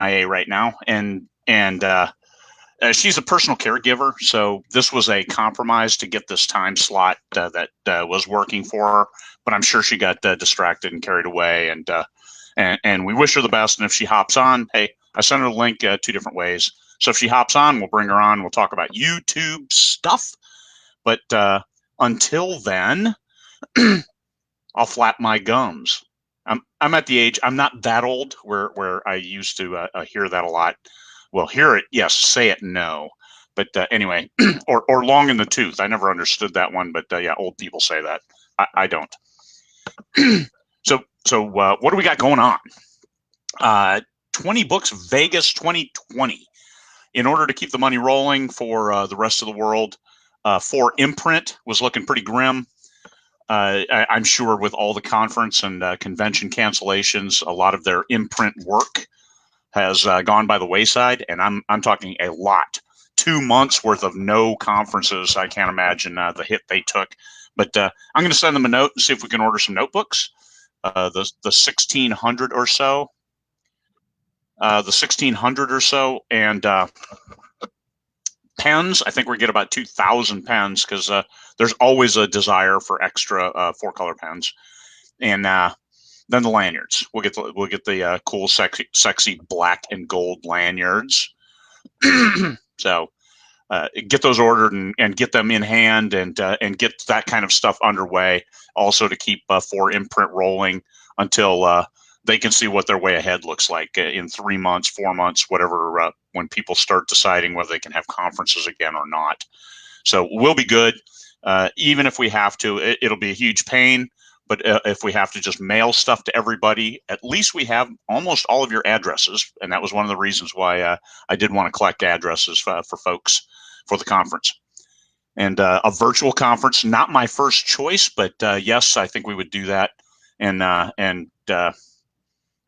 IA right now, and she's a personal caregiver, so this was a compromise to get this time slot that was working for her. But I'm sure she got distracted and carried away, and we wish her the best. And if she hops on, hey, I sent her the link 2 different ways. So if she hops on, we'll bring her on. We'll talk about YouTube stuff. But until then, I'll flap my gums. I'm at the age, I'm not that old where I used to hear that a lot. Well, hear it, yes. Say it, no. But anyway, or long in the tooth. I never understood that one, but yeah, old people say that. I don't. So what do we got going on? 20 Books Vegas 2020. In order to keep the money rolling for the rest of the world, for imprint was looking pretty grim. I'm sure with all the conference and convention cancellations, a lot of their imprint work has gone by the wayside, and I'm talking a lot. 2 months worth of no conferences. I can't imagine the hit they took. But I'm going to send them a note and see if we can order some notebooks. The 1,600 or so. The 1,600 or so, and pens. I think we get about 2,000 pens because there's always a desire for extra 4-color pens, and then the lanyards. We'll get the cool, sexy black and gold lanyards. So get those ordered and get them in hand and get that kind of stuff underway. Also to keep for imprint rolling until they can see what their way ahead looks like in 3 months, 4 months, whatever, when people start deciding whether they can have conferences again or not. So we'll be good. Even if we have to, it'll be a huge pain. But if we have to just mail stuff to everybody, at least we have almost all of your addresses. And that was one of the reasons why I did want to collect addresses for folks for the conference. And a virtual conference, not my first choice, but yes, I think we would do that. And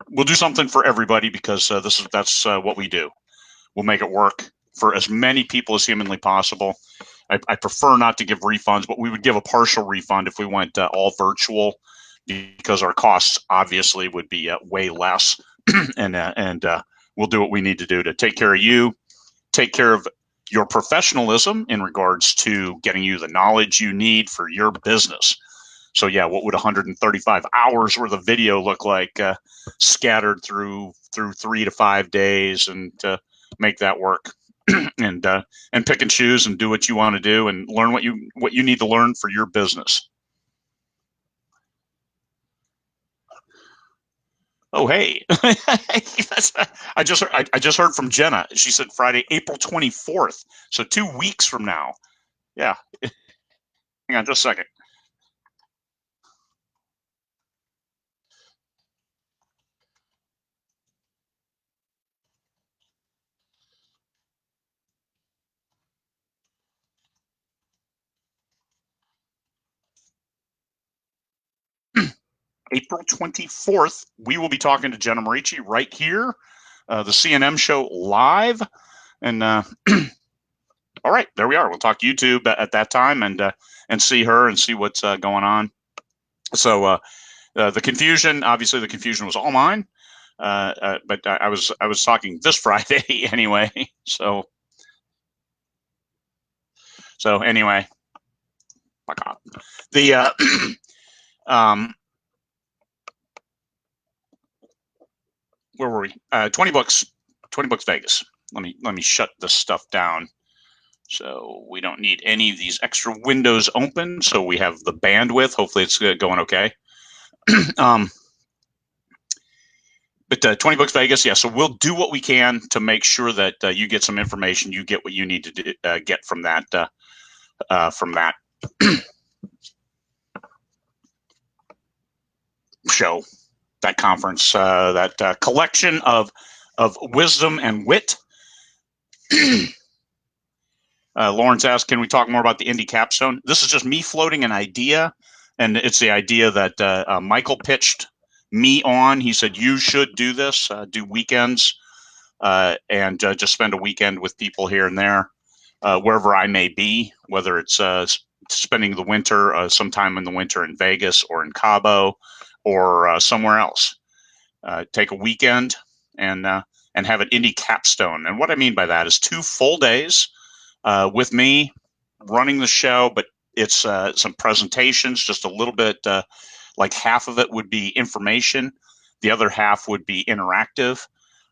we'll do something for everybody because that's what we do. We'll make it work for as many people as humanly possible. I prefer not to give refunds, but we would give a partial refund if we went all virtual, because our costs obviously would be way less, and we'll do what we need to do to take care of you, take care of your professionalism in regards to getting you the knowledge you need for your business. So yeah, what would 135 hours worth of video look like scattered through 3 to 5 days, and to make that work? and pick and choose and do what you want to do and learn what you need to learn for your business. Oh, hey, I just heard from Jenna. She said Friday, April 24th. So 2 weeks from now. Yeah. Hang on just a second. April 24th, we will be talking to Jenna Marici right here, the CNM show live. And all right, there we are. We'll talk YouTube at that time and see her and see what's going on. So the confusion, obviously, the confusion was all mine. But I was talking this Friday anyway. So anyway, the where were we? 20 Books Vegas. Let me shut this stuff down. So we don't need any of these extra windows open. So we have the bandwidth. Hopefully it's going okay. But 20 Books Vegas, yeah. So we'll do what we can to make sure that you get some information. You get what you need to get from that. Show, that conference, that collection of wisdom and wit. Lawrence asked, can we talk more about the Indie Capstone? This is just me floating an idea, and it's the idea that Michael pitched me on. He said, you should do this, do weekends, and just spend a weekend with people here and there, wherever I may be, whether it's spending the winter, sometime in the winter in Vegas or in Cabo or somewhere else. Take a weekend and and have an Indie Capstone. And what I mean by that is 2 full days with me running the show, but it's some presentations, just a little bit, like half of it would be information. The other half would be interactive,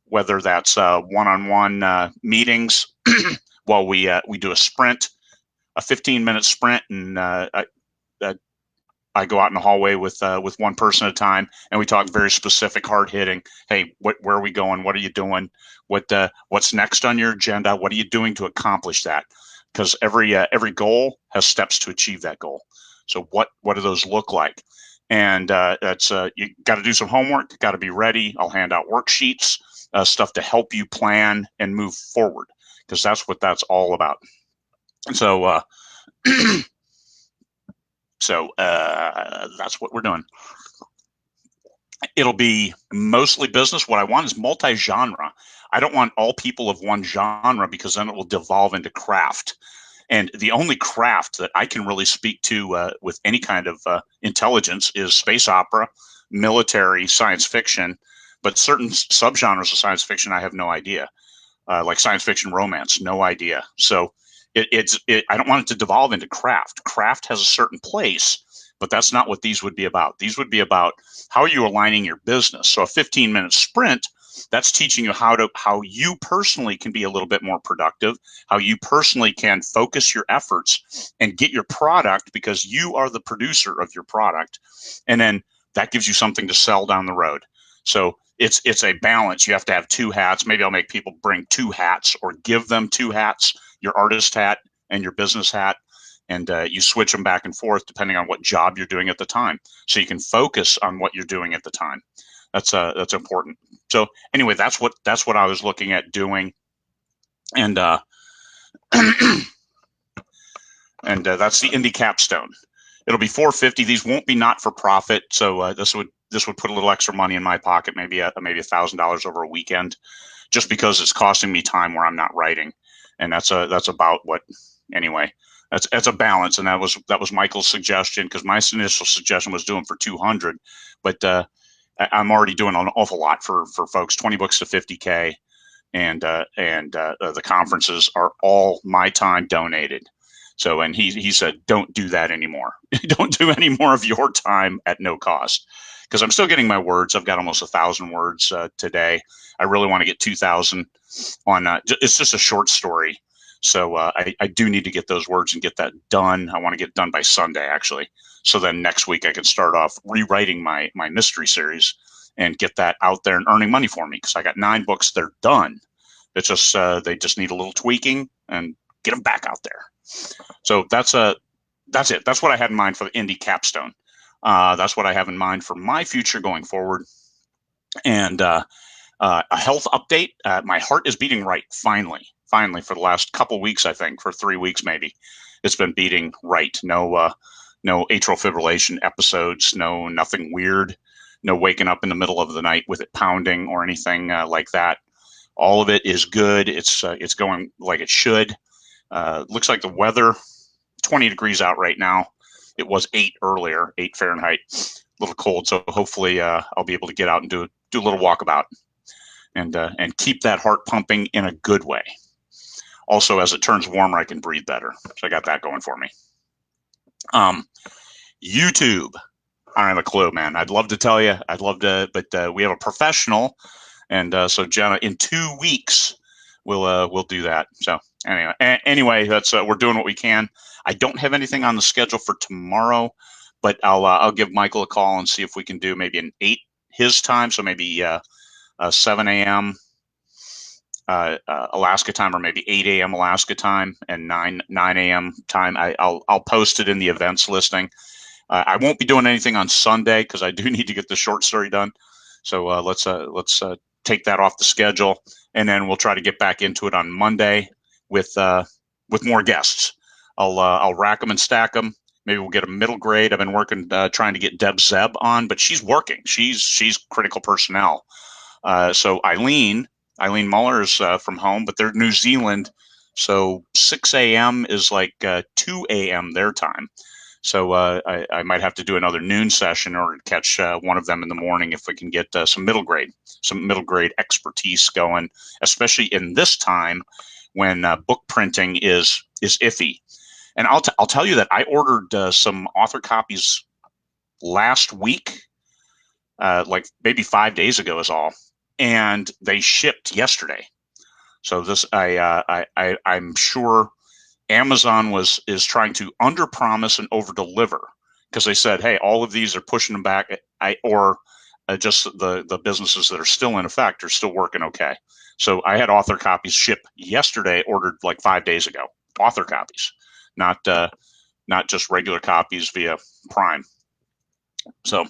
whether that's one-on-one meetings while we do a sprint, a 15-minute sprint, and I go out in the hallway with one person at a time, and we talk very specific, hard hitting. Hey, where are we going? What are you doing? What's next on your agenda? What are you doing to accomplish that? Because every goal has steps to achieve that goal. So what do those look like? And that's you got to do some homework. Got to be ready. I'll hand out worksheets, stuff to help you plan and move forward, because that's what that's all about. And so that's what we're doing. It'll be mostly business. What I want is multi-genre. I don't want all people of one genre, because then it will devolve into craft. And the only craft that I can really speak to with any kind of intelligence is space opera, military, science fiction. But certain subgenres of science fiction, I have no idea. Like science fiction romance, no idea. So I don't want it to devolve into craft. Craft has a certain place, but that's not what these would be about. These would be about how are you aligning your business. So a 15-minute sprint, that's teaching you how you personally can be a little bit more productive, how you personally can focus your efforts and get your product, because you are the producer of your product. And then that gives you something to sell down the road. So it's a balance. You have to have 2 hats. Maybe I'll make people bring 2 hats, or give them 2 hats, your artist hat and your business hat. And you switch them back and forth depending on what job you're doing at the time, so you can focus on what you're doing at the time. That's important. So anyway, that's what I was looking at doing, and and that's the Indie Capstone. It'll be $450. These won't be not for profit, so this would put a little extra money in my pocket, maybe $1,000 over a weekend, just because it's costing me time where I'm not writing, and that's about what anyway. That's a balance, and that was Michael's suggestion, because my initial suggestion was doing for 200, but I'm already doing an awful lot for folks. $20 to $50K, and the conferences are all my time donated. So, and he said, don't do that anymore. Don't do any more of your time at no cost, because I'm still getting my words. I've got almost 1,000 words today. I really want to get 2,000 on. It's just a short story. So I do need to get those words and get that done. I want to get it done by Sunday, actually. So then next week I can start off rewriting my mystery series and get that out there and earning money for me, because I got 9 books. They're done. It's just they just need a little tweaking and get them back out there. So that's it. That's what I had in mind for the Indie Capstone. That's what I have in mind for my future going forward. And a health update. My heart is beating right, finally, for the last couple weeks. I think for 3 weeks maybe, it's been beating right. No atrial fibrillation episodes. Nothing weird. No waking up in the middle of the night with it pounding or anything like that. All of it is good. It's going like it should. Looks like the weather, 20 degrees out right now. It was 8 earlier, 8 Fahrenheit. A little cold, so hopefully I'll be able to get out and do a little walkabout, and keep that heart pumping in a good way. Also, as it turns warmer, I can breathe better. So I got that going for me. YouTube, I don't have a clue, man. I'd love to tell you. I'd love to, but we have a professional, and so Jenna, in 2 weeks, we'll do that. So anyway, that's we're doing what we can. I don't have anything on the schedule for tomorrow, but I'll give Michael a call and see if we can do maybe an 8 his time, so maybe 7 a.m. Alaska time, or maybe 8 a.m. Alaska time, and 9 a.m. time. I'll post it in the events listing. I won't be doing anything on Sunday, because I do need to get the short story done. So let's take that off the schedule, and then we'll try to get back into it on Monday with more guests. I'll rack them and stack them. Maybe we'll get a middle grade. I've been working trying to get Deb Zeb on, but she's working. She's critical personnel. So Eileen Muller is from home, but they're New Zealand, so 6 a.m. is like 2 a.m. their time. So I might have to do another noon session or catch one of them in the morning if we can get some middle grade expertise going, especially in this time when book printing is iffy. And I'll tell you that I ordered some author copies last week, like maybe 5 days ago is all, and they shipped yesterday. So this I'm sure Amazon is trying to under promise and over deliver, because they said, hey, all of these are pushing them back. Just the businesses that are still in effect are still working okay. So I had author copies ship yesterday, ordered like 5 days ago. Author copies, not just regular copies via Prime. So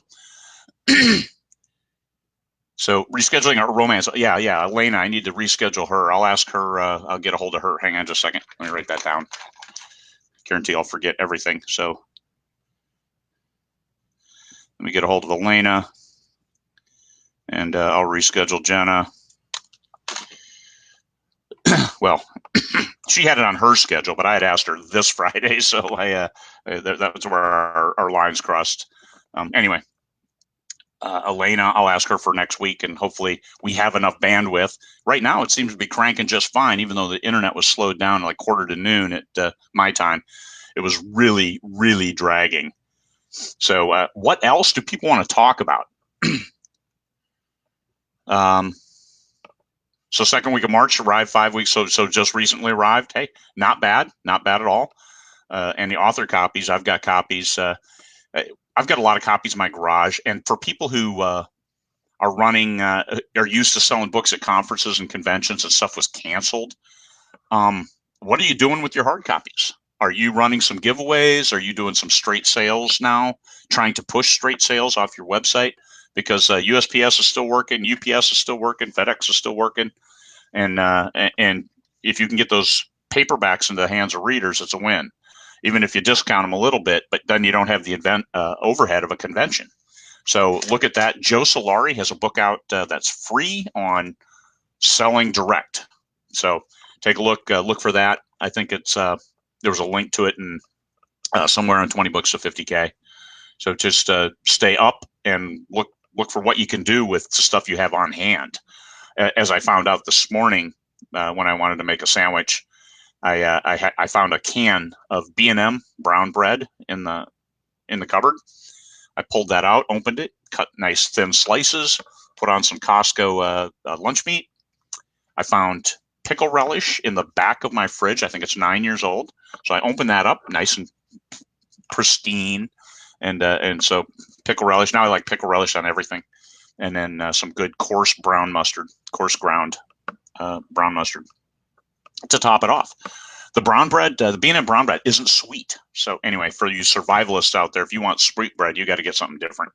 so rescheduling our romance. Yeah, Elena, I need to reschedule her. I'll ask her. I'll get a hold of her. Hang on just a second. Let me write that down. Guarantee I'll forget everything. So let me get a hold of Elena, and I'll reschedule Jenna. Well, she had it on her schedule, but I had asked her this Friday, so that was where our lines crossed. Anyway, Elena, I'll ask her for next week, and hopefully we have enough bandwidth. Right now, it seems to be cranking just fine, even though the internet was slowed down like quarter to noon at my time. It was really, really dragging. So what else do people want to talk about? So second week of March, arrived 5 weeks. So just recently arrived. Hey, not bad at all. And the author copies, I've got copies. I've got a lot of copies in my garage. And for people who are used to selling books at conferences and conventions and stuff was canceled, what are you doing with your hard copies? Are you running some giveaways? Are you doing some straight sales now? Trying to push straight sales off your website? Because USPS is still working, UPS is still working, FedEx is still working, and if you can get those paperbacks into the hands of readers, it's a win. Even if you discount them a little bit, but then you don't have the overhead of a convention. So look at that. Joe Solari has a book out that's free on selling direct. So take a look for that. I think it's there was a link to it in somewhere on 20 books to 50K. So just stay up and look for what you can do with the stuff you have on hand. As I found out this morning when I wanted to make a sandwich, I found a can of B&M brown bread in the cupboard. I pulled that out, opened it, cut nice thin slices, put on some Costco lunch meat. I found pickle relish in the back of my fridge. I think it's 9 years old. So I opened that up, nice and pristine, and so pickle relish. Now I like pickle relish on everything, and then some good coarse ground brown mustard to top it off. The brown bread, the B&M brown bread, isn't sweet. So anyway, for you survivalists out there, if you want sweet bread, you got to get something different.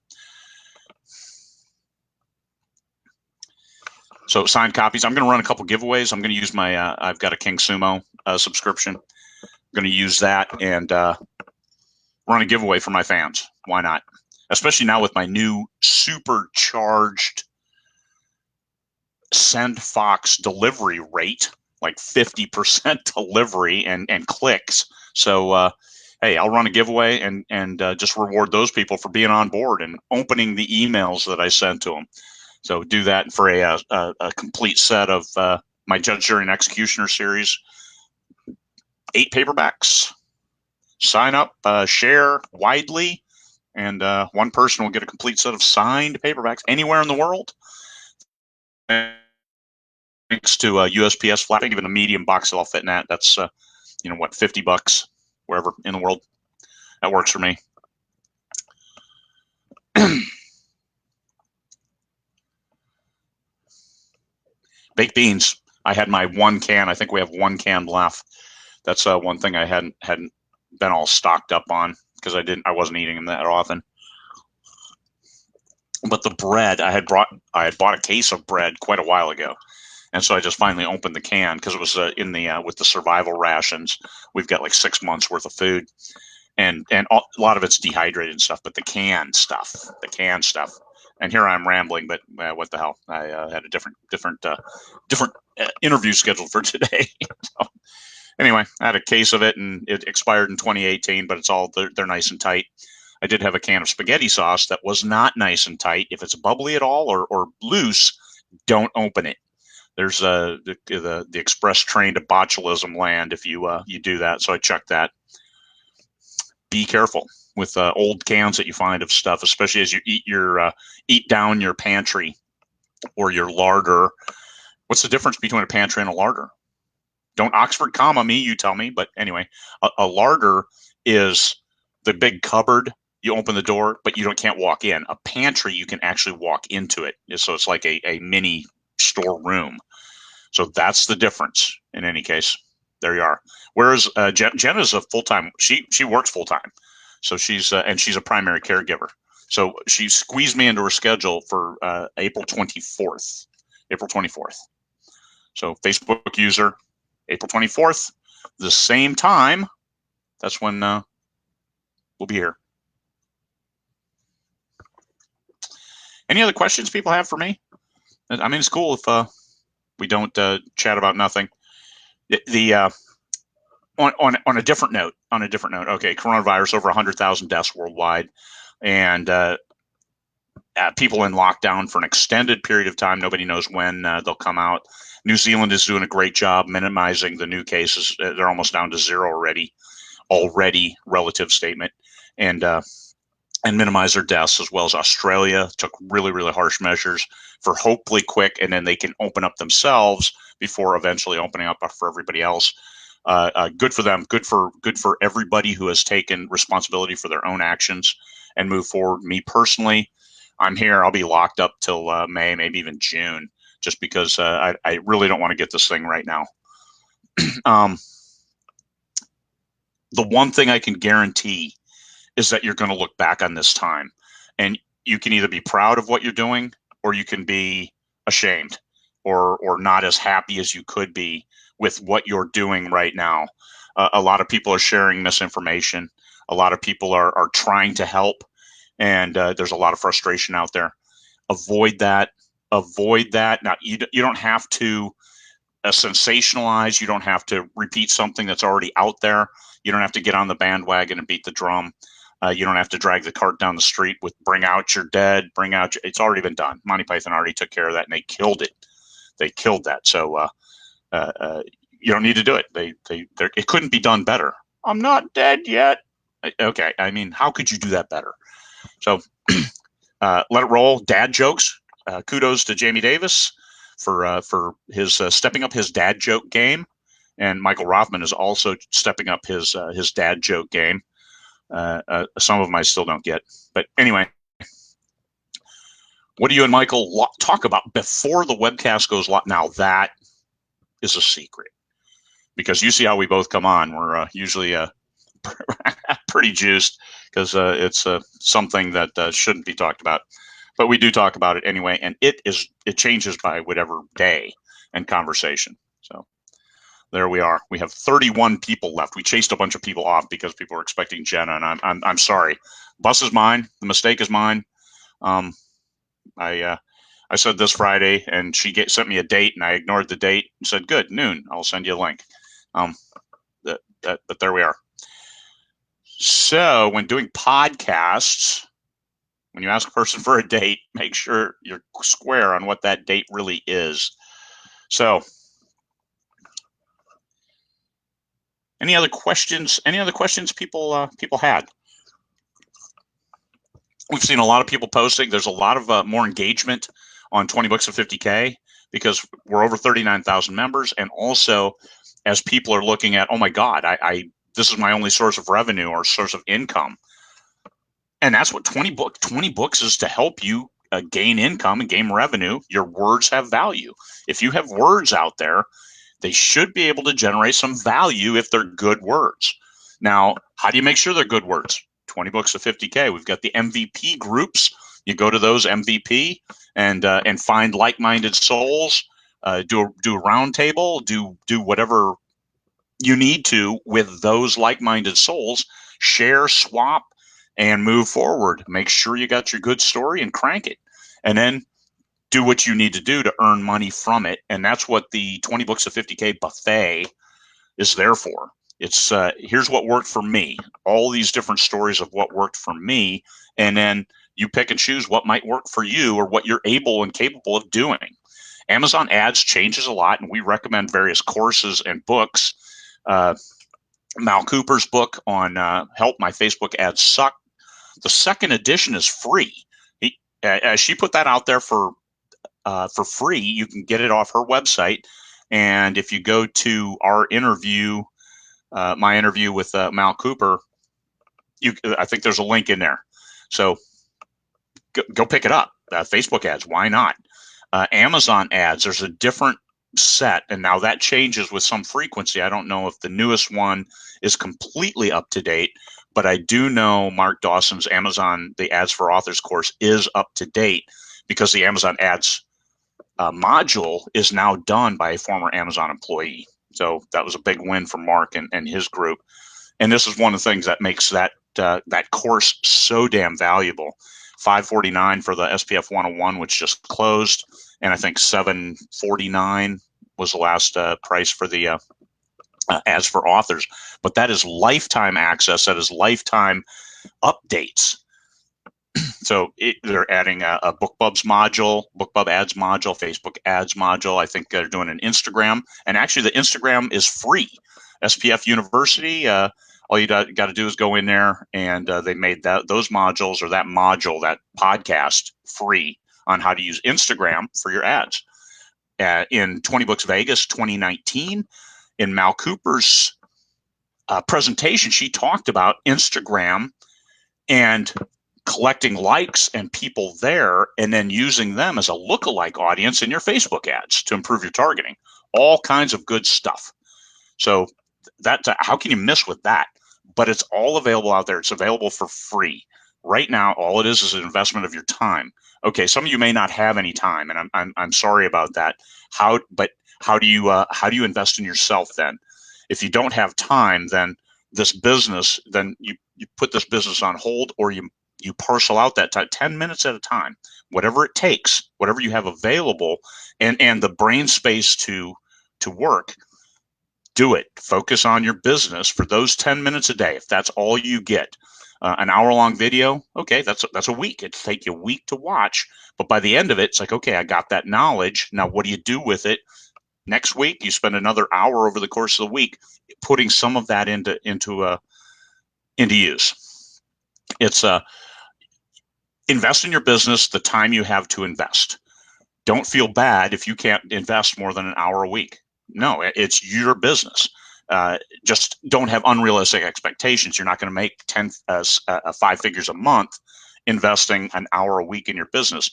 So signed copies. I'm going to run a couple giveaways. I'm going to use my I've got a King Sumo subscription. I'm going to use that and run a giveaway for my fans. Why not? Especially now with my new supercharged SendFox delivery rate, like 50% delivery and clicks. So hey, I'll run a giveaway and just reward those people for being on board and opening the emails that I sent to them. So do that for a complete set of my Judge, Jury, and Executioner series. 8 paperbacks. Sign up, share widely, and one person will get a complete set of signed paperbacks anywhere in the world. Thanks to USPS flat, even a medium box that I'll fit in that. That's $50 wherever in the world. That works for me. Baked beans. I had my one can. I think we have one can left. That's one thing I hadn't been all stocked up on because I wasn't eating them that often. But the bread, I had bought a case of bread quite a while ago, and so I just finally opened the can because it was in the with the survival rations. We've got like 6 months worth of food, and a lot of it's dehydrated and stuff. But the canned stuff. And here I'm rambling, but what the hell? I had a different interview scheduled for today. So, Anyway, I had a case of it, and it expired in 2018, but they're nice and tight. I did have a can of spaghetti sauce that was not nice and tight. If it's bubbly at all or loose, don't open it. There's the express train to botulism land if you do that. So I checked that. Be careful with old cans that you find of stuff, especially as you eat down your pantry or your larder. What's the difference between a pantry and a larder? Don't Oxford comma me, you tell me. But anyway, a larder is the big cupboard. You open the door, but can't walk in. A pantry, you can actually walk into it. So it's like a mini storeroom. So that's the difference. In any case, there you are. Whereas Jenna's a full time. She works full time, so she's a primary caregiver. So she squeezed me into her schedule for April 24th. April 24th. So Facebook user, April 24th, the same time. That's when we'll be here. Any other questions people have for me? I mean, it's cool if we don't chat about nothing. On a different note. Okay, coronavirus, over 100,000 deaths worldwide, and people in lockdown for an extended period of time. Nobody knows when they'll come out. New Zealand is doing a great job minimizing the new cases. They're almost down to zero already relative statement, and minimize their deaths, as well as Australia took really, really harsh measures for hopefully quick, and then they can open up themselves before eventually opening up for everybody else. Good for them. Good for everybody who has taken responsibility for their own actions and move forward. Me personally, I'm here. I'll be locked up till May, maybe even June, just because I really don't want to get this thing right now. The one thing I can guarantee is that you're going to look back on this time, and you can either be proud of what you're doing, or you can be ashamed or not as happy as you could be with what you're doing right now. A lot of people are sharing misinformation. A lot of people are trying to help, and there's a lot of frustration out there. Avoid that. Now, you don't have to sensationalize. You don't have to repeat something that's already out there. You don't have to get on the bandwagon and beat the drum. You don't have to drag the cart down the street with "Bring out your dead." It's already been done. Monty Python already took care of that, and they killed it. They killed that. So you don't need to do it. It couldn't be done better. I'm not dead yet. Okay. I mean, how could you do that better? So let it roll. Dad jokes. Kudos to Jamie Davis for his stepping up his dad joke game, and Michael Rothman is also stepping up his dad joke game. Some of them I still don't get, but anyway, what do you and Michael talk about before the webcast goes live? Now that is a secret, because you see how we both come on. We're usually pretty juiced, because it's something that shouldn't be talked about, but we do talk about it anyway, and it changes by whatever day and conversation. So there we are. We have 31 people left. We chased a bunch of people off because people were expecting Jenna, and I'm sorry. Bus is mine. The mistake is mine. I said this Friday, and she sent me a date, and I ignored the date and said, "Good, noon. I'll send you a link." But there we are. So when doing podcasts, when you ask a person for a date, make sure you're square on what that date really is. So, any other questions? Any other questions people had? We've seen a lot of people posting. There's a lot of more engagement on 20 Books of 50K, because we're over 39,000 members, and also as people are looking at, oh my God, this is my only source of revenue or source of income. And that's what 20 books is, to help you gain income and gain revenue. Your words have value. If you have words out there, they should be able to generate some value if they're good words. Now, how do you make sure they're good words? 20 Books of 50K. We've got the MVP groups. You go to those MVP and find like-minded souls. Do a round table. Do whatever you need to with those like-minded souls. Share, swap, and move forward. Make sure you got your good story and crank it, and then do what you need to do to earn money from it. And that's what the 20 Books of 50K buffet is there for. It's here's what worked for me. All these different stories of what worked for me, and then you pick and choose what might work for you or what you're able and capable of doing. Amazon ads changes a lot, and we recommend various courses and books. Mal Cooper's book on Help My Facebook Ads Suck. The second edition is free. She put that out there for free. You can get it off her website. And if you go to our interview, my interview with Mal Cooper, I think there's a link in there. So go pick it up. Facebook ads, why not? Amazon ads, there's a different set, and now that changes with some frequency. I don't know if the newest one is completely up to date, but I do know Mark Dawson's Amazon, the Ads for Authors course, is up to date because the Amazon ads module is now done by a former Amazon employee. So that was a big win for Mark and his group. And this is one of the things that makes that course so damn valuable. $549 for the SPF 101, which just closed, and I think $749 was the last price for the Ads for Authors. But that is lifetime access. That is lifetime updates. So they're adding a BookBubs module, BookBub ads module, Facebook ads module. I think they're doing an Instagram, and actually the Instagram is free. SPF University. All you got to do is go in there, and they made those modules or that module, that podcast, free on how to use Instagram for your ads. In 20 Books Vegas 2019, in Mal Cooper's presentation, she talked about Instagram and collecting likes and people there, and then using them as a lookalike audience in your Facebook ads to improve your targeting. All kinds of good stuff. So how can you miss with that? But it's all available out there. It's available for free. Right now, all it is an investment of your time. Okay, some of you may not have any time, and I'm sorry about that. How do you invest in yourself then? If you don't have time, then you put this business on hold, or you parcel out that time 10 minutes at a time, whatever it takes, whatever you have available, and the brain space to work. Do it. Focus on your business for those 10 minutes a day. If that's all you get, an hour-long video, okay, that's a week. It'll take you a week to watch, but by the end of it, it's like, okay, I got that knowledge. Now, what do you do with it? Next week, you spend another hour over the course of the week putting some of that into use. It's invest in your business the time you have to invest. Don't feel bad if you can't invest more than an hour a week. No, it's your business. Just don't have unrealistic expectations. You're not going to make 5 figures a month investing an hour a week in your business,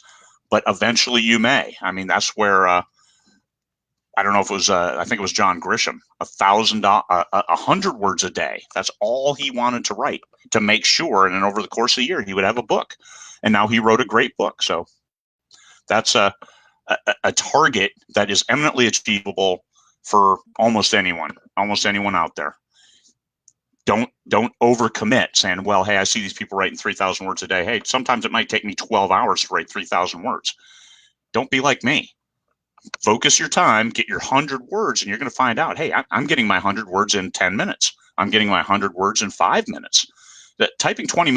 but eventually you may. I mean, that's where I don't know if it was I think it was John Grisham, $100 words a day. That's all he wanted to write to make sure, and then over the course of the year he would have a book. And now he wrote a great book. So that's a target that is eminently achievable for almost anyone out there. Don't overcommit saying, well, hey, I see these people writing 3,000 words a day. Hey, sometimes it might take me 12 hours to write 3,000 words. Don't be like me. Focus your time, get your 100 words, and you're going to find out, hey, I'm getting my 100 words in 10 minutes. I'm getting my 100 words in 5 minutes. That typing 20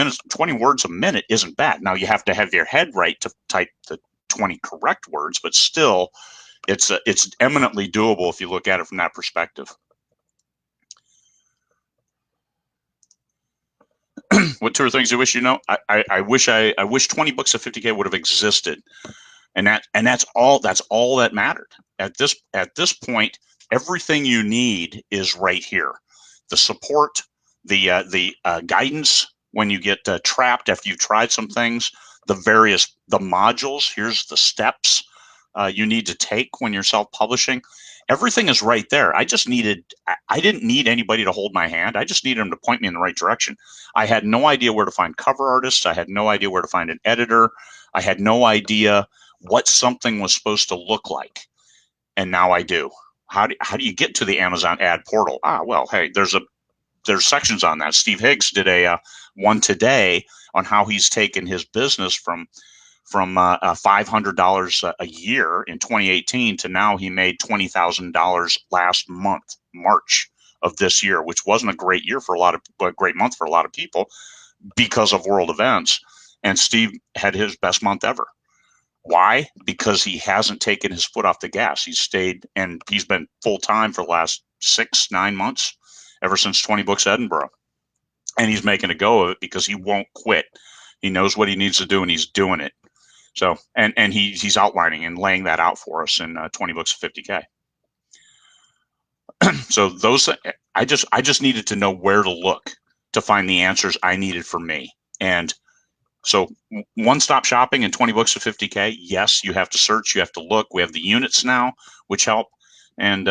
words a minute isn't bad. Now you have to have your head right to type the 20 correct words, but still, it's eminently doable if you look at it from that perspective. What 2 or things you wish you know? I wish 20 books of 50K would have existed, and that's all that mattered at this point. Everything you need is right here. The support, the guidance when you get trapped after you've tried some things, the modules. Here's the steps you need to take when you're self-publishing. Everything is right there. I didn't need anybody to hold my hand. I just needed them to point me in the right direction. I had no idea where to find cover artists. I had no idea where to find an editor. I had no idea what something was supposed to look like. And now I do. How do you get to the Amazon ad portal? Well, hey, there's sections on that. Steve Higgs did a one today on how he's taken his business from $500 a year in 2018 to now he made $20,000 last month, March of this year, which wasn't a great year for a great month for a lot of people because of world events. And Steve had his best month ever. Why? Because he hasn't taken his foot off the gas. He's stayed, and he's been full time for the last 6-9 months, ever since 20 Books Edinburgh. And he's making a go of it because he won't quit. He knows what he needs to do, and he's doing it. So, and he's outlining and laying that out for us in 20 Books of 50K. So those, I just needed to know where to look to find the answers I needed for me. And so one-stop shopping in 20 Books of 50K. Yes, you have to search, you have to look. We have the units now, which help, and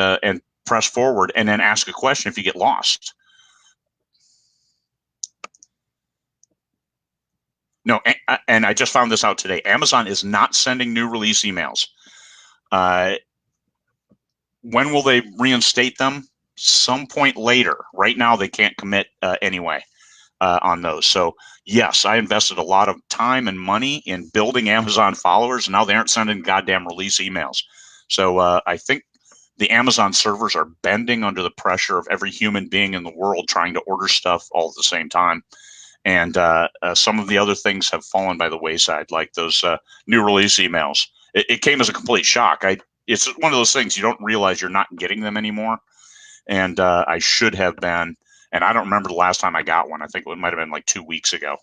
press forward, and then ask a question if you get lost. No, and I just found this out today. Amazon is not sending new release emails. When will they reinstate them? Some point later. Right now, they can't commit anyway on those. So yes, I invested a lot of time and money in building Amazon followers, and now they aren't sending goddamn release emails. So I think the Amazon servers are bending under the pressure of every human being in the world trying to order stuff all at the same time. And some of the other things have fallen by the wayside, like those new release emails. It came as a complete shock. It's one of those things you don't realize you're not getting them anymore. And I should have been. And I don't remember the last time I got one. I think it might have been like 2 weeks ago.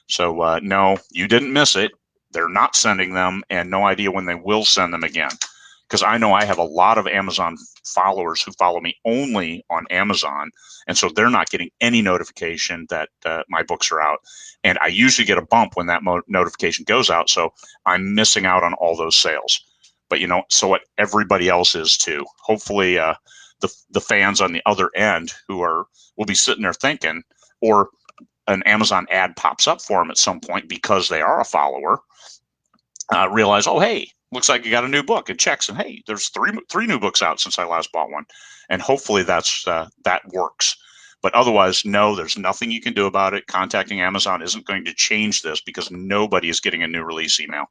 So no, you didn't miss it. They're not sending them, and no idea when they will send them again. Because I know I have a lot of Amazon followers who follow me only on Amazon, and so they're not getting any notification that my books are out. And I usually get a bump when that notification goes out, so I'm missing out on all those sales. But so what everybody else is too. Hopefully, the fans on the other end will be sitting there thinking, or an Amazon ad pops up for them at some point because they are a follower, realize, oh, hey, looks like you got a new book. It checks, and hey, there's three new books out since I last bought one. And hopefully that works. But otherwise, no, there's nothing you can do about it. Contacting Amazon isn't going to change this because nobody is getting a new release email.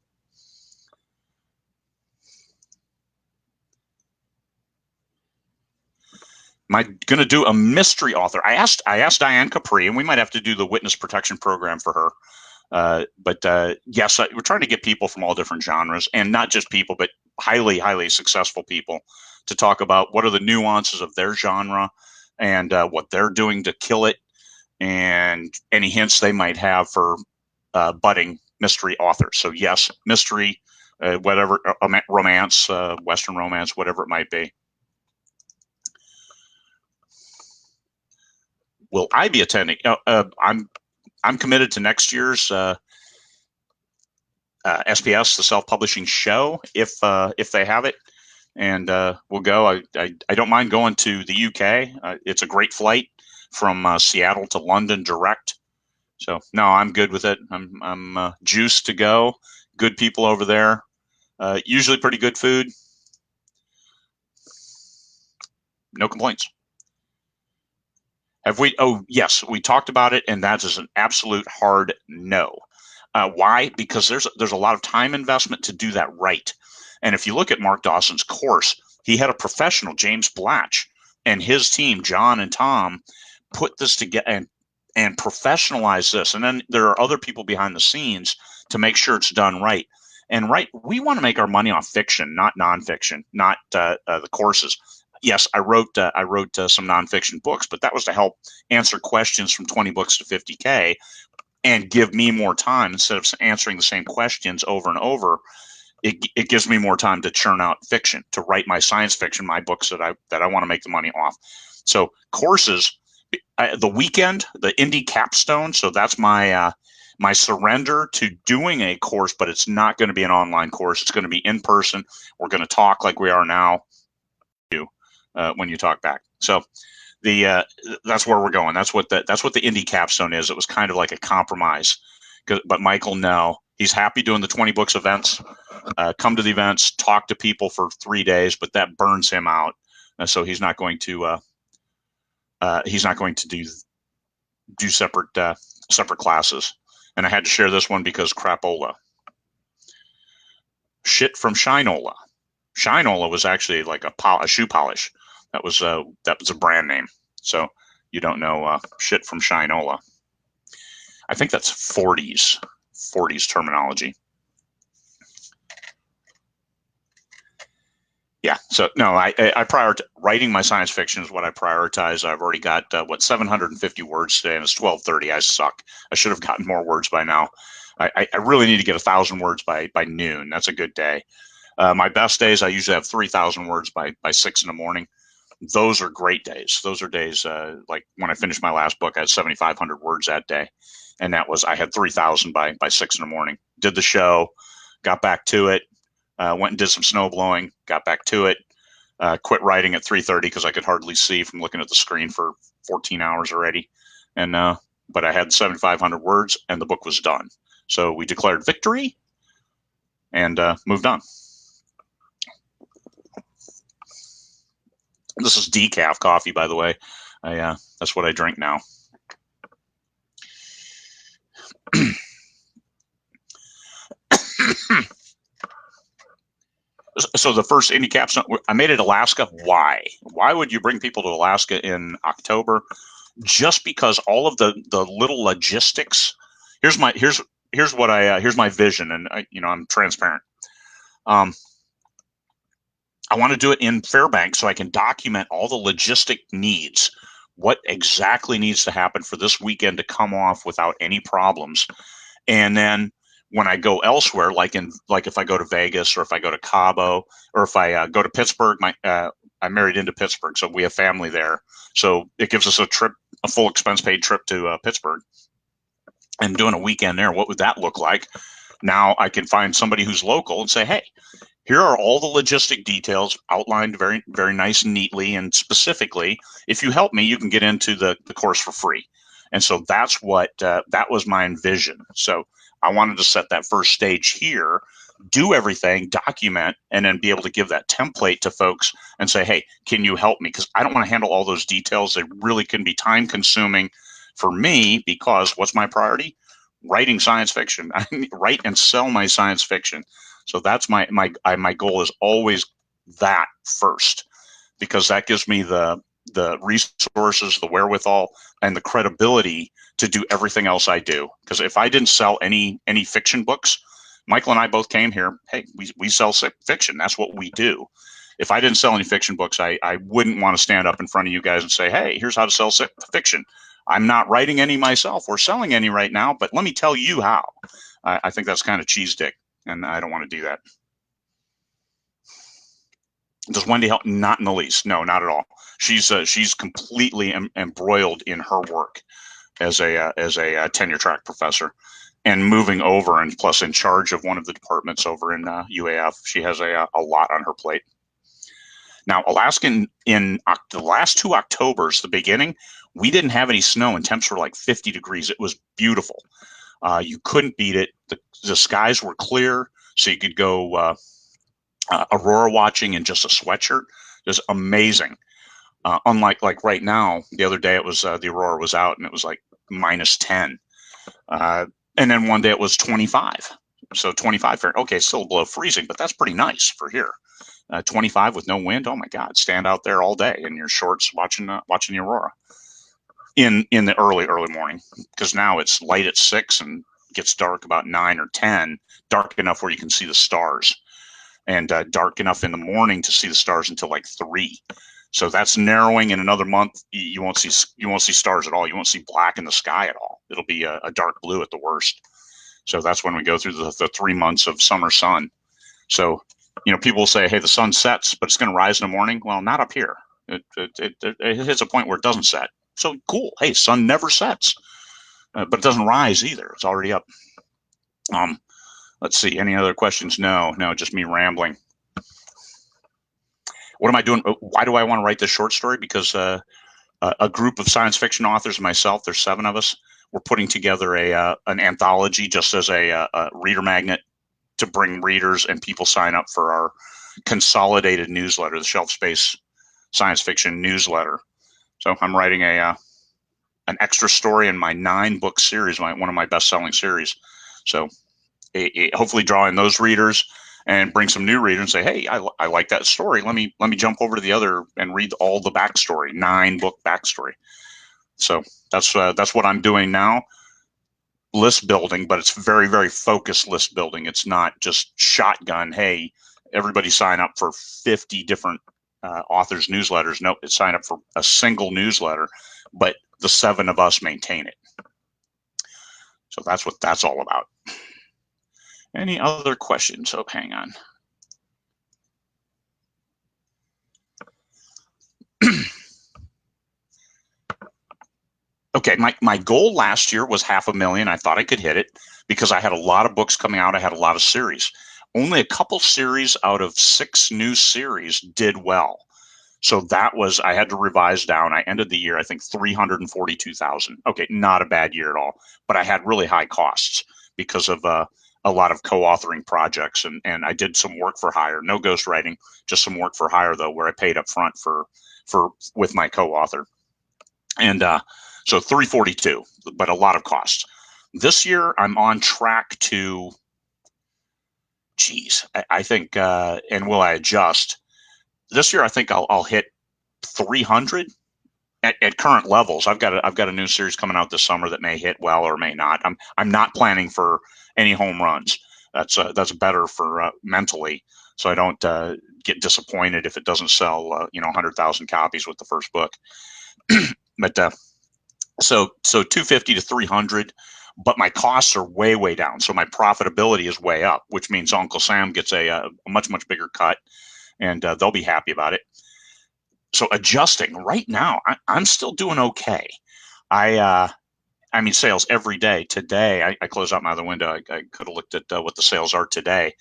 Am I going to do a mystery author? I asked Diane Capri, and we might have to do the witness protection program for her. But yes, we're trying to get people from all different genres, and not just people, but highly, highly successful people to talk about what are the nuances of their genre and what they're doing to kill it, and any hints they might have for budding mystery authors. So yes, mystery, whatever, romance, Western romance, whatever it might be. Will I be attending? I'm committed to next year's SPS, the self-publishing show, if they have it, and we'll go. I don't mind going to the UK. It's a great flight from Seattle to London direct. So no, I'm good with it. I'm juiced to go. Good people over there. Usually pretty good food. No complaints. Have we? Oh, yes, we talked about it, and that is an absolute hard no. Why? Because there's a lot of time investment to do that right. And if you look at Mark Dawson's course, he had a professional, James Blatch, and his team, John and Tom, put this together and professionalize this. And then there are other people behind the scenes to make sure it's done right. And we want to make our money off fiction, not nonfiction, not the courses. Yes, I wrote some nonfiction books, but that was to help answer questions from 20 books to 50K and give me more time instead of answering the same questions over and over. It gives me more time to churn out fiction, to write my science fiction, my books that I want to make the money off. So courses, the weekend, the Indie Capstone. So that's my my surrender to doing a course, but it's not going to be an online course. It's going to be in person. We're going to talk like we are now. When you talk back. So that's where we're going. That's what the Indie Capstone is. It was kind of like a compromise. But Michael, no, he's happy doing the 20 books events. Come to the events, talk to people for 3 days, but that burns him out. So he's not going to do separate classes. And I had to share this one because crapola. Shit from Shinola. Shinola was actually like a shoe polish. That was a brand name. So you don't know shit from Shinola. I think that's 40s terminology. Yeah. So no, I prioritize writing my science fiction is what I prioritize. I've already got 750 words today, and it's 12:30. I suck. I should have gotten more words by now. I really need to get 1,000 words by noon. That's a good day. My best days, I usually have 3,000 words by 6 in the morning. Those are great days. Those are days like when I finished my last book, I had 7,500 words that day, and I had 3,000 by 6 in the morning. Did the show, got back to it. Went and did some snow blowing, got back to it, quit writing at 3:30 because I could hardly see from looking at the screen for 14 hours already. And but I had 7,500 words and the book was done. So we declared victory and moved on. This is decaf coffee, by the way. That's what I drink now. So the first Indie Capstone, I made it Alaska. Why? Why would you bring people to Alaska in October? Just because all of the little logistics. Here's my vision, and I'm transparent. I want to do it in Fairbanks so I can document all the logistic needs. What exactly needs to happen for this weekend to come off without any problems, and then when I go elsewhere, like if I go to Vegas or if I go to Cabo or if I go to Pittsburgh, I'm married into Pittsburgh, so we have family there. So it gives us a full expense paid trip to Pittsburgh, and doing a weekend there. What would that look like? Now I can find somebody who's local and say, hey, here are all the logistic details outlined very, very nice and neatly and specifically. If you help me, you can get into the course for free. And so that's what that was my envision. So I wanted to set that first stage here, do everything, document, and then be able to give that template to folks and say, hey, can you help me? Because I don't want to handle all those details. They really can be time consuming for me, because what's my priority? Writing science fiction. I write and sell my science fiction. So that's my goal is always that first, because that gives me the resources, the wherewithal, and the credibility to do everything else I do. Because if I didn't sell any fiction books, Michael and I both came here. Hey, we sell fiction. That's what we do. If I didn't sell any fiction books, I wouldn't want to stand up in front of you guys and say, hey, here's how to sell fiction. I'm not writing any myself or selling any right now, but let me tell you how. I think that's kind of cheese dick, and I don't want to do that. Does Wendy help? Not in the least. No, not at all. She's completely embroiled in her work as a tenure track professor, and moving over, and plus in charge of one of the departments over in UAF. She has a lot on her plate. Now, Alaska, in the last 2 Octobers, the beginning, we didn't have any snow, and temps were like 50 degrees. It was beautiful. You couldn't beat it. The skies were clear, so you could go aurora watching in just a sweatshirt. It was amazing. Unlike like right now, the other day it was the aurora was out and it was like -10, and then one day it was 25. So 25 Fahrenheit. Okay, still below freezing, but that's pretty nice for here. 25 with no wind. Oh my God, stand out there all day in your shorts watching the aurora in the early morning, because now it's light at 6 and gets dark about 9 or 10, dark enough where you can see the stars, and dark enough in the morning to see the stars until like 3. So that's narrowing. In another month, you won't see stars at all. You won't see black in the sky at all. It'll be a dark blue at the worst. So that's when we go through the 3 months of summer sun. So, people will say, hey, the sun sets, but it's going to rise in the morning. Well, not up here. It hits a point where it doesn't set. So cool. Hey, sun never sets, but it doesn't rise either. It's already up. Let's see. Any other questions? No, just me rambling. What am I doing? Why do I want to write this short story? Because a group of science fiction authors and myself, there's 7 of us, we're putting together an anthology just as a reader magnet to bring readers, and people sign up for our consolidated newsletter, the Shelf Space Science Fiction newsletter. So I'm writing an extra story in my 9-book series, one of my best-selling series. So hopefully draw in those readers. and bring some new readers and say, hey, I like that story. Let me jump over to the other and read all the backstory, 9-book backstory. So that's what I'm doing now. List building, but it's very, very focused list building. It's not just shotgun. Hey, everybody sign up for 50 different authors newsletters. Nope, it's sign up for a single newsletter, but the 7 of us maintain it. So that's what that's all about. Any other questions? Oh, hang on. Okay, my goal last year was $500,000. I thought I could hit it because I had a lot of books coming out. I had a lot of series. Only a couple series out of 6 new series did well. So that was, I had to revise down. I ended the year, I think, 342,000. Okay, not a bad year at all, but I had really high costs because of a lot of co-authoring projects, and I did some work for hire, no ghostwriting, just some work for hire though, where I paid up front for with my co-author, and so 342, but a lot of costs. This year, I'm on track to, I think, and will I adjust? This year, I think I'll hit 300 at current levels. I've got a new series coming out this summer that may hit well or may not. I'm not planning for any home runs. That's better for mentally, so I don't get disappointed if it doesn't sell 100,000 copies with the first book. But so 250 to 300. But my costs are way, way down. So my profitability is way up, which means Uncle Sam gets a much, much bigger cut, and they'll be happy about it. So adjusting right now, I'm still doing okay. I mean, sales every day. Today, I closed out my other window. I could have looked at what the sales are today,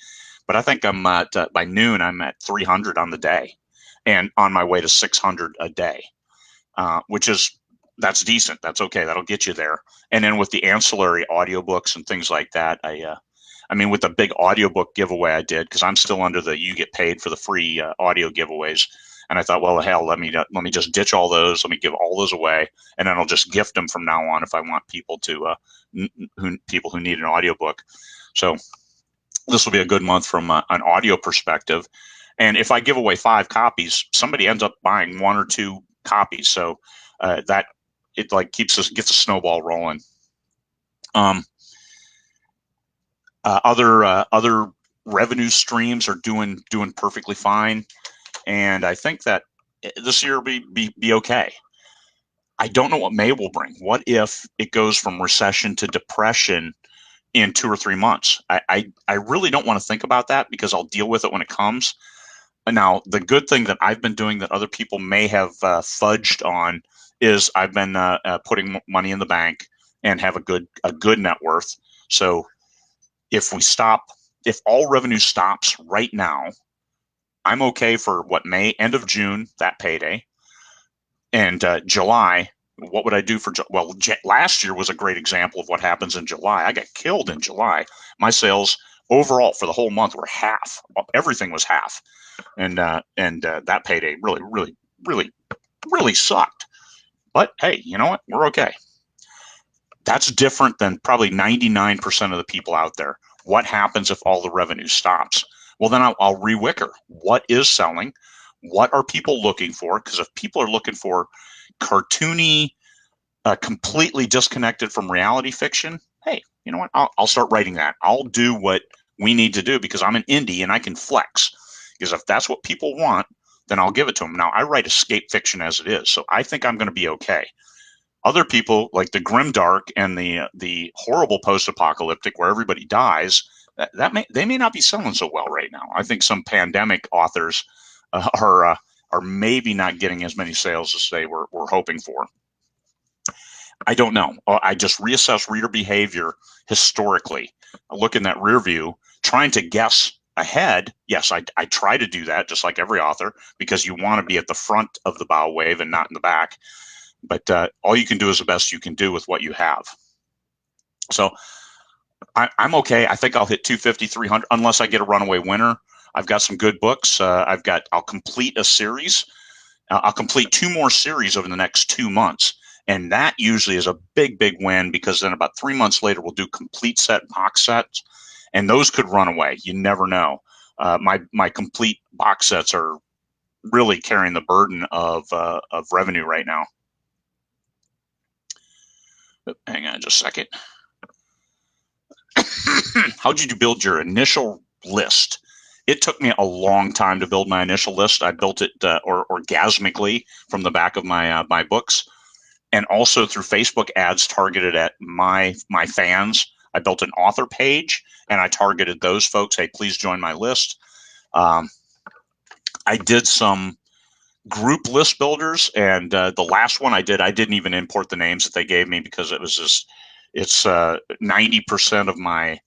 but I think I'm at by noon, I'm at 300 on the day, and on my way to 600 a day, that's decent. That's okay. That'll get you there. And then with the ancillary audiobooks and things like that, I mean, with the big audiobook giveaway I did, because I'm still under the you get paid for the free audio giveaways. And I thought, well, hell, let me just ditch all those. Let me give all those away, and then I'll just gift them from now on if I want people to people who need an audiobook. So this will be a good month from an audio perspective. And if I give away 5 copies, somebody ends up buying 1 or 2 copies. So that it like gets a snowball rolling. Other revenue streams are doing perfectly fine, and I think that this year will be okay. I don't know what May will bring. What if it goes from recession to depression in 2 or 3 months? I really don't want to think about that because I'll deal with it when it comes. Now, the good thing that I've been doing that other people may have fudged on is I've been putting money in the bank and have a good net worth. So if all revenue stops right now, I'm okay for May, end of June, that payday, and July. What would I do for? Well, last year was a great example of what happens in July. I got killed in July. My sales overall for the whole month were half. Everything was half, and that payday really sucked. But hey, you know what? We're okay. That's different than probably 99% of the people out there. What happens if all the revenue stops? Well, then I'll re-wicker. What is selling? What are people looking for? Because if people are looking for cartoony, completely disconnected from reality fiction, hey, you know what? I'll start writing that. I'll do what we need to do because I'm an indie and I can flex. Because if that's what people want, then I'll give it to them. Now, I write escape fiction as it is, so I think I'm going to be okay. Other people, like the grimdark and the horrible post-apocalyptic where everybody dies, they may not be selling so well right now. I think some pandemic authors are maybe not getting as many sales as they were hoping for. I don't know. I just reassess reader behavior historically. I look in that rear view, trying to guess ahead. Yes, I try to do that, just like every author, because you want to be at the front of the bow wave and not in the back. But all you can do is the best you can do with what you have. So I'm okay. I think I'll hit 250, 300, unless I get a runaway winner. I've got some good books. I'll complete a series. I'll complete 2 more series over the next 2 months. And that usually is a big, big win because then about 3 months later, we'll do complete set box sets. And those could run away. You never know. My complete box sets are really carrying the burden of revenue right now. Hang on just a second. How did you build your initial list? It took me a long time to build my initial list. I built it orgasmically from the back of my books, and also through Facebook ads targeted at my fans. I built an author page, and I targeted those folks. Hey, please join my list. I did some group list builders, and the last one I didn't even import the names that they gave me because it was just, it's 90% of my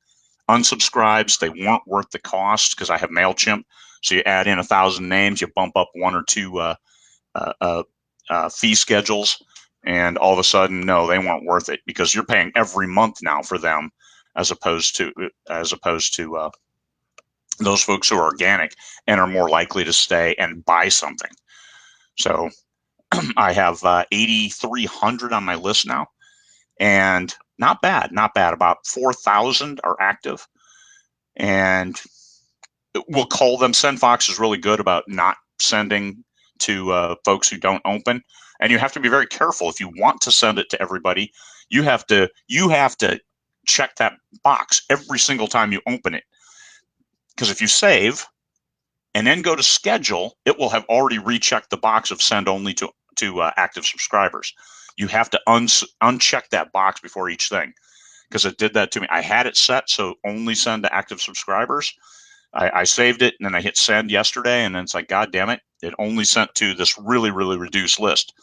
unsubscribes. They weren't worth the cost because I have MailChimp. So you add in 1,000 names, you bump up one or two fee schedules, and all of a sudden, no, they weren't worth it because you're paying every month now for them, as opposed to those folks who are organic and are more likely to stay and buy something. So I have 8,300 on my list now, and not bad. About 4,000 are active, and we'll call them. SendFox is really good about not sending to folks who don't open, and you have to be very careful. If you want to send it to everybody, you have to check that box every single time you open it, because if you save and then go to schedule, it will have already rechecked the box of send only to active subscribers. You have to uncheck that box before each thing, because it did that to me. I had it set so only send to active subscribers. I saved it and then I hit send yesterday, and then it's like, God damn it, it only sent to this really, really reduced list.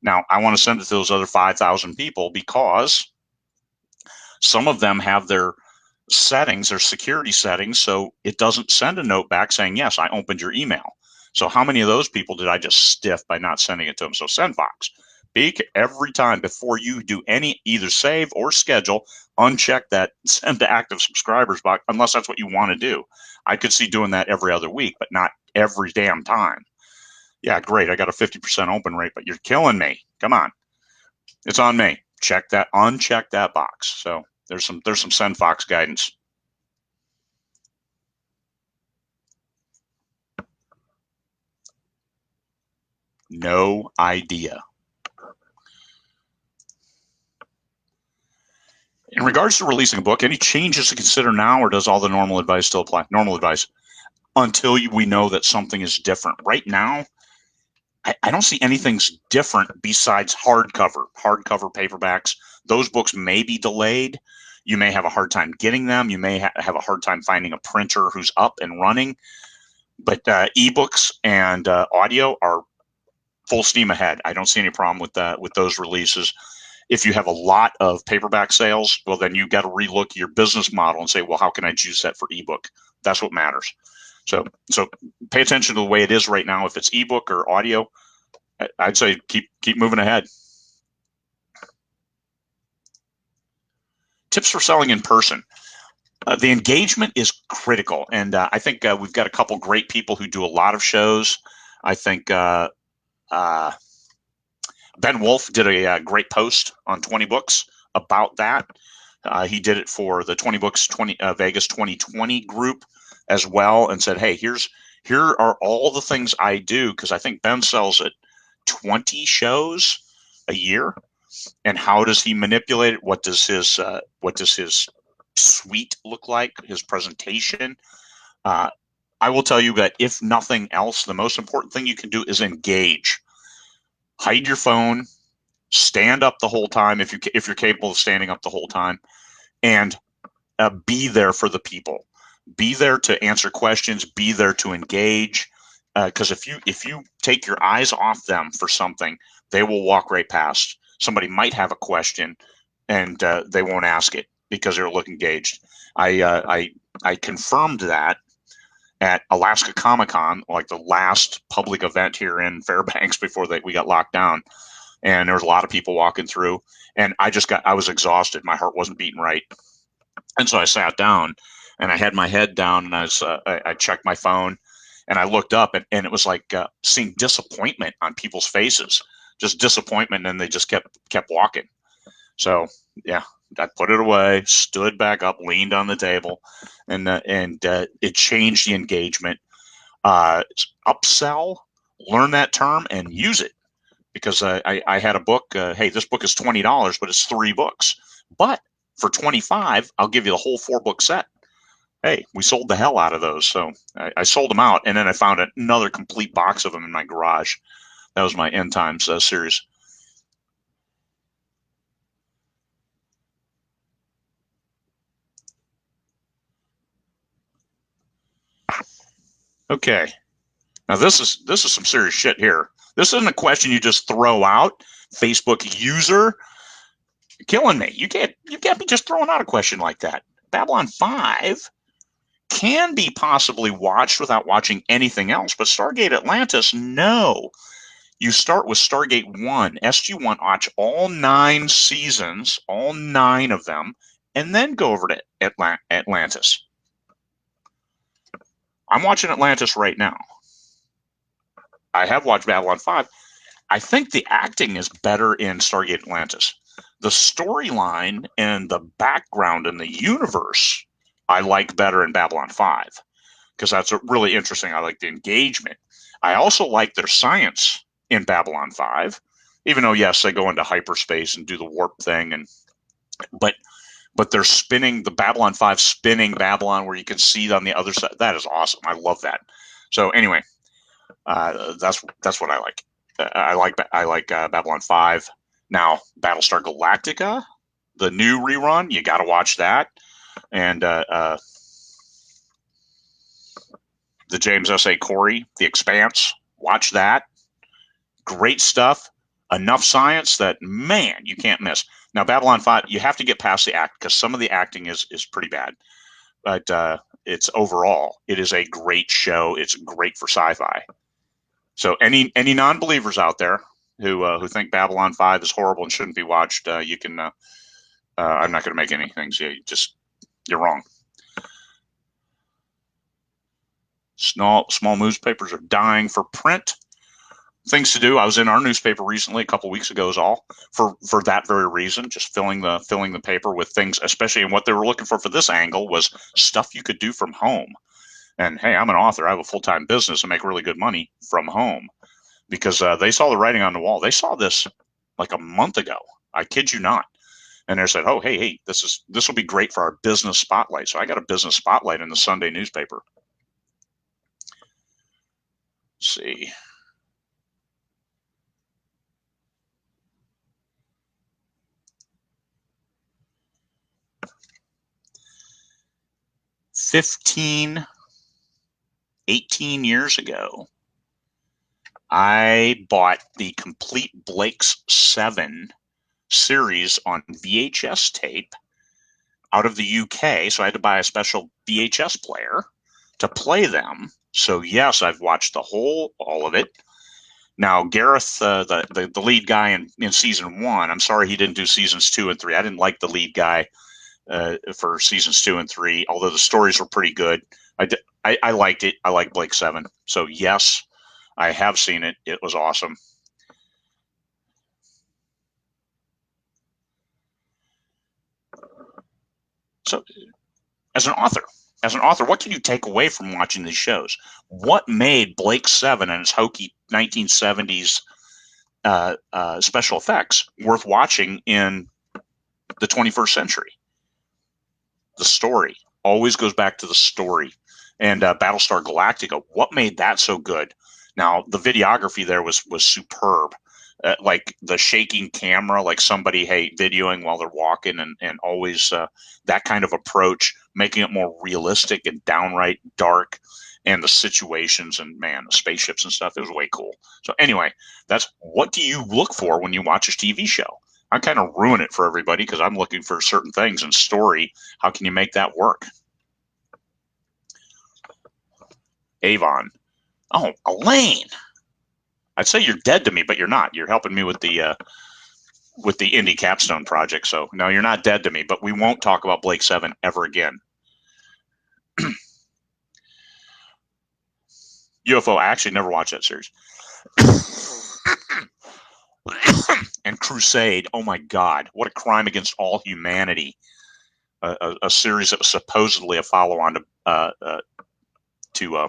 Now I want to send it to those other 5,000 people because some of them have their settings, their security settings, so it doesn't send a note back saying, yes, I opened your email. So how many of those people did I just stiff by not sending it to them? So SendFox, every time before you do any, either save or schedule, uncheck that send to active subscribers box, unless that's what you want to do. I could see doing that every other week, but not every damn time. Yeah, great. I got a 50% open rate, but you're killing me. Come on. It's on me. Uncheck that box. So there's some SendFox guidance. No idea. In regards to releasing a book, any changes to consider now, or does all the normal advice still apply? Normal advice until we know that something is different. Right now, I don't see anything's different besides hardcover paperbacks. Those books may be delayed. You may have a hard time getting them. You may have a hard time finding a printer who's up and running. But ebooks and audio are full steam ahead. I don't see any problem with those releases. If you have a lot of paperback sales, well, then you got to relook your business model and say, well, how can I juice that for ebook? That's what matters. So pay attention to the way it is right now. If it's ebook or audio, I'd say keep moving ahead. Tips for selling in person. The engagement is critical, and I think we've got a couple great people who do a lot of shows. I think Ben Wolf did a great post on 20 Books about that. He did it for the 20 Books Vegas 2020 group as well, and said, hey, here are all the things I do, because I think Ben sells at 20 shows a year. And how does he manipulate it? What does his suite look like? His presentation? I will tell you that if nothing else, the most important thing you can do is engage. Hide your phone. Stand up the whole time if you're capable of standing up the whole time, and be there for the people. Be there to answer questions. Be there to engage. Because if you take your eyes off them for something, they will walk right past. Somebody might have a question, and they won't ask it because they're looking engaged. I confirmed that at Alaska Comic Con, like the last public event here in Fairbanks before we got locked down, and there was a lot of people walking through, and I was exhausted. My heart wasn't beating right, and so I sat down, and I had my head down, and I checked my phone, and I looked up, and it was like seeing disappointment on people's faces, just disappointment, and they just kept walking. So yeah, I put it away, stood back up, leaned on the table, and it changed the engagement. Upsell, learn that term and use it, because I had a book. Hey, this book is $20, but it's 3 books. But for $25, I'll give you the whole 4-book set. Hey, we sold the hell out of those. So I sold them out, and then I found another complete box of them in my garage. That was my End Times series. Okay. Now this is some serious shit here. This isn't a question you just throw out. Facebook user, you're killing me. You can't be just throwing out a question like that. Babylon 5 can be possibly watched without watching anything else, but Stargate Atlantis, no. You start with Stargate 1, SG1, watch all 9 seasons, all 9 of them, and then go over to Atlantis. I'm watching Atlantis right now. I have watched Babylon 5. I think the acting is better in Stargate Atlantis. The storyline and the background and the universe I like better in Babylon 5, because that's really interesting. I like the engagement. I also like their science in Babylon 5, even though, yes, they go into hyperspace and do the warp thing, but they're spinning the Babylon 5, spinning Babylon where you can see it on the other side. That is awesome. I love that. So anyway, that's what I like. I like Babylon 5. Now, Battlestar Galactica, the new rerun, you got to watch that. And the James S.A. Corey, The Expanse, watch that. Great stuff. Enough science that, man, you can't miss. Now, Babylon 5, you have to get past the act, because some of the acting is pretty bad. But it's overall, it is a great show. It's great for sci-fi. So any non-believers out there who think Babylon 5 is horrible and shouldn't be watched, you can. I'm not going to make any things. You're wrong. Small newspapers are dying for print. Things to do. I was in our newspaper recently, a couple weeks ago, is all for that very reason. Just filling the paper with things, especially, and what they were looking for this angle was stuff you could do from home. And hey, I'm an author. I have a full-time business and make really good money from home, because they saw the writing on the wall. They saw this like a month ago. I kid you not. And they said, "Oh, hey, this will be great for our business spotlight." So I got a business spotlight in the Sunday newspaper. Let's see. $18 years ago, I bought the complete Blake's 7 series on VHS tape out of the UK, so I had to buy a special VHS player to play them. So yes, I've watched all of it. Now, Gareth, the lead guy in season 1, I'm sorry he didn't do seasons 2 and 3. I didn't like the lead guy for seasons 2 and 3, although the stories were pretty good. I liked it. I like Blake 7. So yes, I have seen it. It was awesome. So as an author, what can you take away from watching these shows? What made Blake 7 and its hokey 1970s special effects worth watching in the 21st century? The story always goes back to the story. And Battlestar Galactica, what made that so good? Now, the videography there was superb. Like the shaking camera, like somebody videoing while they're walking, and always that kind of approach, making it more realistic and downright dark, and the situations, and man, the spaceships and stuff. It was way cool. So anyway, that's what do you look for when you watch a TV show? I kind of ruin it for everybody because I'm looking for certain things in story. How can you make that work? Avon. Oh, Elaine. I'd say you're dead to me, but you're not. You're helping me with the Indie Capstone project. So no, you're not dead to me, but we won't talk about Blake 7 ever again. UFO, I actually never watched that series. and Crusade. Oh my God, what a crime against all humanity! A series that was supposedly a follow-on to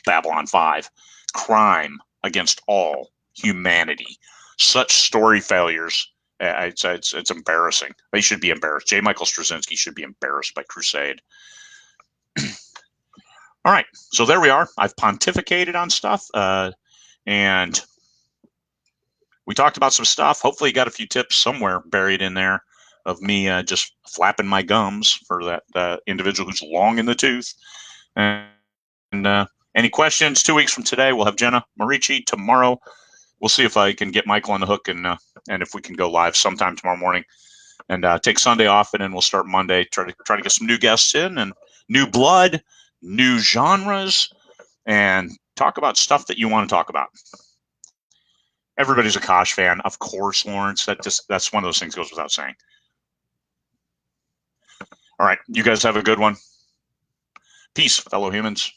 Babylon 5. Crime against all humanity. Such story failures. It's embarrassing. They should be embarrassed. J. Michael Straczynski should be embarrassed by Crusade. All right, so there we are. I've pontificated on stuff, and we talked about some stuff. Hopefully, you got a few tips somewhere buried in there of me just flapping my gums for that individual who's long in the tooth. And any questions? 2 weeks from today, we'll have Jenna Marici. Tomorrow, we'll see if I can get Michael on the hook and if we can go live sometime tomorrow morning. And take Sunday off, and then we'll start Monday. Try to get some new guests in and new blood, new genres, and talk about stuff that you want to talk about. Everybody's a Kosh fan, of course, Lawrence. That's one of those things goes without saying. All right, you guys have a good one. Peace, fellow humans.